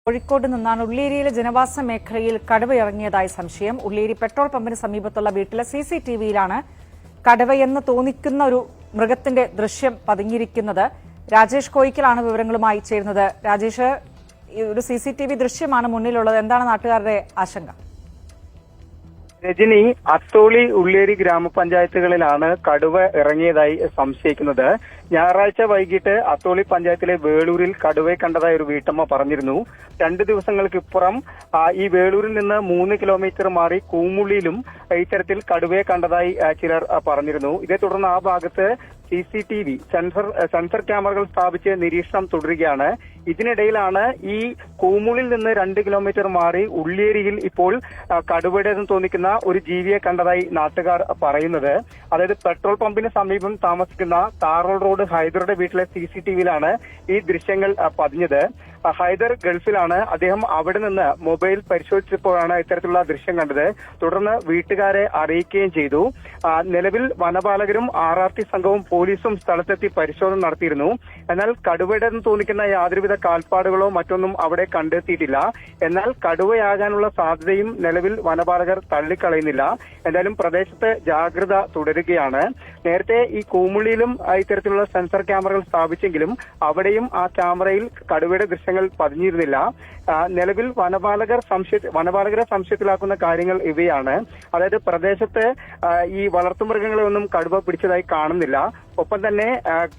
കോഴിക്കോട് നിന്നാണ് ഉള്ളിയേരിയിലെ ജനവാസ മേഖലയിൽ കടുവ ഇറങ്ങിയതായി സംശയം. ഉള്ളിയേരി പെട്രോൾ പമ്പിന് സമീപത്തുള്ള വീട്ടിലെ സിസിടിവിയിലാണ് കടുവയെന്ന് തോന്നിക്കുന്ന ഒരു മൃഗത്തിന്റെ ദൃശ്യം പതിഞ്ഞിരിക്കുന്നത്. രാജേഷ് കോയിക്കലാണ് വിവരങ്ങളുമായി ചേരുന്നത്. രാജേഷ്, ഒരു സിസിടിവി ദൃശ്യമാണ് മുന്നിലുള്ളത്. എന്താണ് നാട്ടുകാരുടെ ആശങ്ക? രജനി, അത്തോളി, ഉള്ളിയേരി ഗ്രാമപഞ്ചായത്തുകളിലാണ് കടുവ ഇറങ്ങിയതായി സംശയിക്കുന്നത്. ഞായറാഴ്ച വൈകിട്ട് അത്തോളി പഞ്ചായത്തിലെ വേളൂരിൽ കടുവയെ കണ്ടതായി ഒരു വീട്ടമ്മ പറഞ്ഞിരുന്നു. 2 ദിവസങ്ങൾക്കിപ്പുറം ഈ വേളൂരിൽ നിന്ന് 3 കിലോമീറ്റർ മാറി കൂമുള്ളിയിലും ഇത്തരത്തിൽ കടുവയെ കണ്ടതായി ചിലർ പറഞ്ഞിരുന്നു. ഇതേ തുടർന്ന് ആ ഭാഗത്ത് CCTV സെൻസർ ക്യാമറകൾ സ്ഥാപിച്ച് നിരീക്ഷണം തുടരുകയാണ്. ഇതിനിടയിലാണ് ഈ കൂമുള്ളിൽ നിന്ന് 2 കിലോമീറ്റർ മാറി ഉള്ളിയേരിയിൽ ഇപ്പോൾ കടുവയുടേതെന്ന് തോന്നിക്കുന്ന ഒരു ജീവിയെ കണ്ടതായി നാട്ടുകാർ പറയുന്നത്. അതായത് പെട്രോൾ പമ്പിന് സമീപം താമസിക്കുന്ന താറോൾ റോഡ് ഹൈദറുടെ വീട്ടിലെ CCTVയിലാണ് ഈ ദൃശ്യങ്ങൾ പതിഞ്ഞത്. ഹൈദർ ഗൾഫിലാണ്. അദ്ദേഹം അവിടെ നിന്ന് മൊബൈൽ പരിശോധിച്ചപ്പോഴാണ് ഇത്തരത്തിലുള്ള ദൃശ്യം കണ്ടത്. തുടർന്ന് വീട്ടുകാരെ അറിയിക്കുകയും ചെയ്തു. നിലവിൽ വനപാലകരും RRT സംഘവും പോലീസും സ്ഥലത്തെത്തി പരിശോധന നടത്തിയിരുന്നു. എന്നാൽ കടുവയുടേതെന്ന് തോന്നിക്കുന്ന യാതൊരുവിധ കാൽപ്പാടുകളോ മറ്റൊന്നും അവിടെ കണ്ടെത്തിയിട്ടില്ല. എന്നാൽ കടുവയാകാനുള്ള സാധ്യതയും നിലവിൽ വനപാലകർ തള്ളിക്കളയുന്നില്ല. എന്തായാലും പ്രദേശത്ത് ജാഗ്രത തുടരുകയാണ്. നേരത്തെ ഈ കൂമുള്ളിയിലും ഇത്തരത്തിലുള്ള സെൻസർ ക്യാമറകൾ സ്ഥാപിച്ചെങ്കിലും അവിടെയും ആ ക്യാമറയിൽ കടുവയുടെ ദൃശ്യങ്ങൾ പതിഞ്ഞിരുന്നില്ല. നിലവിൽ വനപാലകരെ സംശയത്തിലാക്കുന്ന കാര്യങ്ങൾ ഇവയാണ്. അതായത് പ്രദേശത്ത് ഈ വളർത്തുമൃഗങ്ങളെ ഒന്നും കടുവ പിടിച്ചതായി കാണുന്നില്ല. ഒപ്പം തന്നെ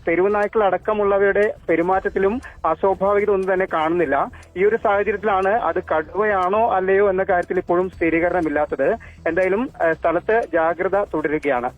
തെരുവ് നായ്ക്കൾ അടക്കമുള്ളവയുടെ പെരുമാറ്റത്തിലും അസ്വാഭാവികത ഒന്നും തന്നെ കാണുന്നില്ല. ഈ ഒരു സാഹചര്യത്തിലാണ് അത് കടുവയാണോ അല്ലയോ എന്ന കാര്യത്തിൽ ഇപ്പോഴും സ്ഥിരീകരണമില്ലാത്തത്. എന്തായാലും സ്ഥലത്ത് ജാഗ്രത തുടരുകയാണ്.